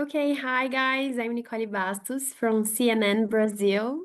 Okay, hi guys. I'm Nicole Bastos from CNN Brazil.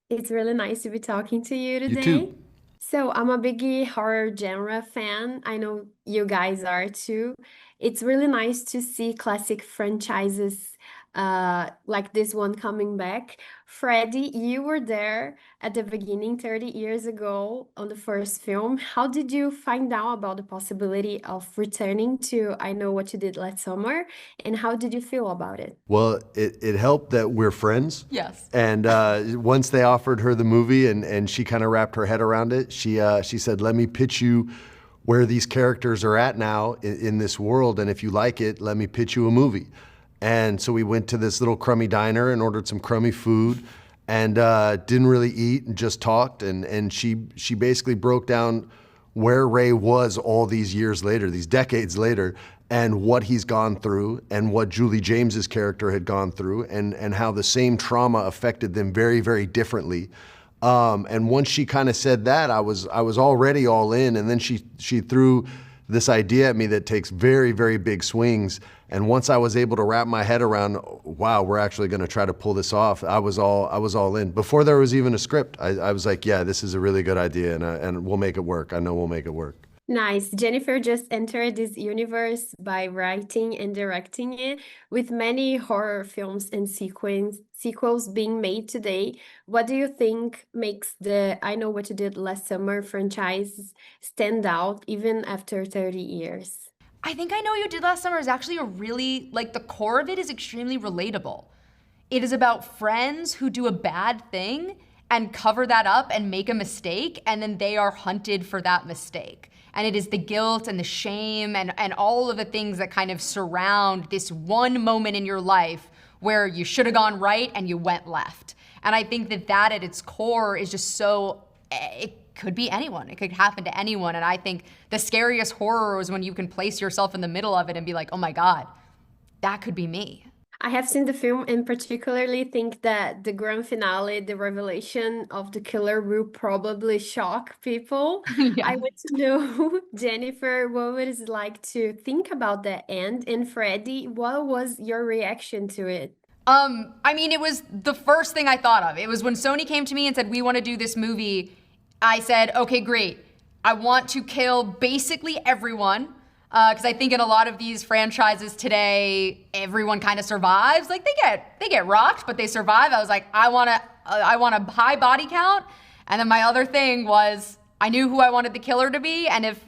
It's really nice to be talking to you You today. too. So, I'm a big horror genre fan. I know you guys are too. It's really nice to see classic franchises like this one coming back. Freddie, you were there at the beginning 30 years ago on the first film. How did you find out about the possibility of returning to I Know What You Did Last Summer? And how did you feel about it? Well, it helped that we're friends. Yes. And once they offered her the movie and she kind of wrapped her head around it, she said, let me pitch you where these characters are at now in this world. And if you like it, let me pitch you a movie. And so we went to this little crummy diner and ordered some crummy food and didn't really eat and just talked. And she basically broke down where Ray was all these years later, these decades later, and what he's gone through and what Julie James's character had gone through and how the same trauma affected them very, very differently. And once she kind of said that, I was already all in. And then she threw this idea at me that takes very, very big swings. And once I was able to wrap my head around, wow, we're actually going to try to pull this off, I was all in. Before there was even a script, I was like, yeah, this is a really good idea, and we'll make it work. I know we'll make it work. Nice. Jennifer just entered this universe by writing and directing it, with many horror films and sequels being made today. What do you think makes the I Know What You Did Last Summer franchise stand out even after 30 years? I think I Know You Did Last Summer is actually a really, like, the core of it is extremely relatable. It is about friends who do a bad thing and cover that up and make a mistake, and then they are hunted for that mistake. And it is the guilt and the shame and all of the things that kind of surround this one moment in your life where you should have gone right and you went left. And I think that at its core is just so, it could be anyone. It could happen to anyone. And I think the scariest horror is when you can place yourself in the middle of it and be like, oh my God, that could be me. I have seen the film and particularly think that the grand finale, the revelation of the killer, will probably shock people. I Yeah. want to know, Jennifer, what was it like to think about the end? And Freddie, what was your reaction to it? I mean, it was the first thing I thought of. It was when Sony came to me and said, we want to do this movie. I said, okay, great. I want to kill basically everyone. Because I think in a lot of these franchises today, everyone kind of survives. Like they get rocked, but they survive. I was like, I want a high body count. And then my other thing was I knew who I wanted the killer to be, and if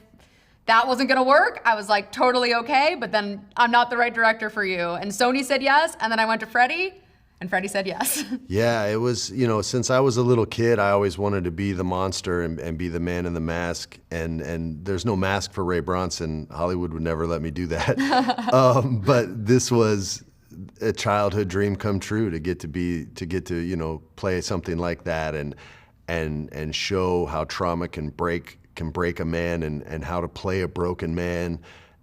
that wasn't gonna work, I was like totally okay. But then I'm not the right director for you. And Sony said yes, and then I went to Freddie, and Freddie said yes. Yeah, it was, since I was a little kid, I always wanted to be the monster and be the man in the mask. And there's no mask for Ray Bronson. Hollywood would never let me do that. But this was a childhood dream come true to get to play something like that and show how trauma can break a man and how to play a broken man.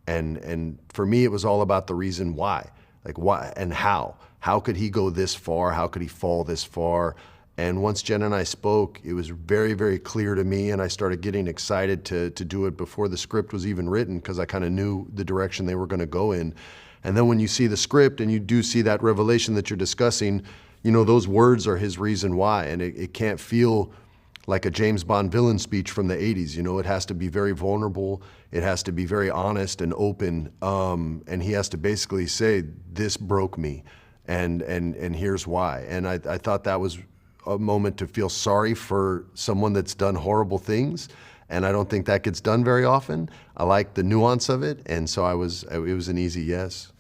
And for me, it was all about the reason why, like why and how. How could he go this far? How could he fall this far? And once Jen and I spoke, it was very, very clear to me, and I started getting excited to do it before the script was even written, because I kind of knew the direction they were going to go in. And then when you see the script and you do see that revelation that you're discussing, those words are his reason why, and it can't feel like a James Bond villain speech from the 80s. It has to be very vulnerable. It has to be very honest and open. And he has to basically say, this broke me. And here's why. And I thought that was a moment to feel sorry for someone that's done horrible things. And I don't think that gets done very often. I like the nuance of it. And so it was an easy yes.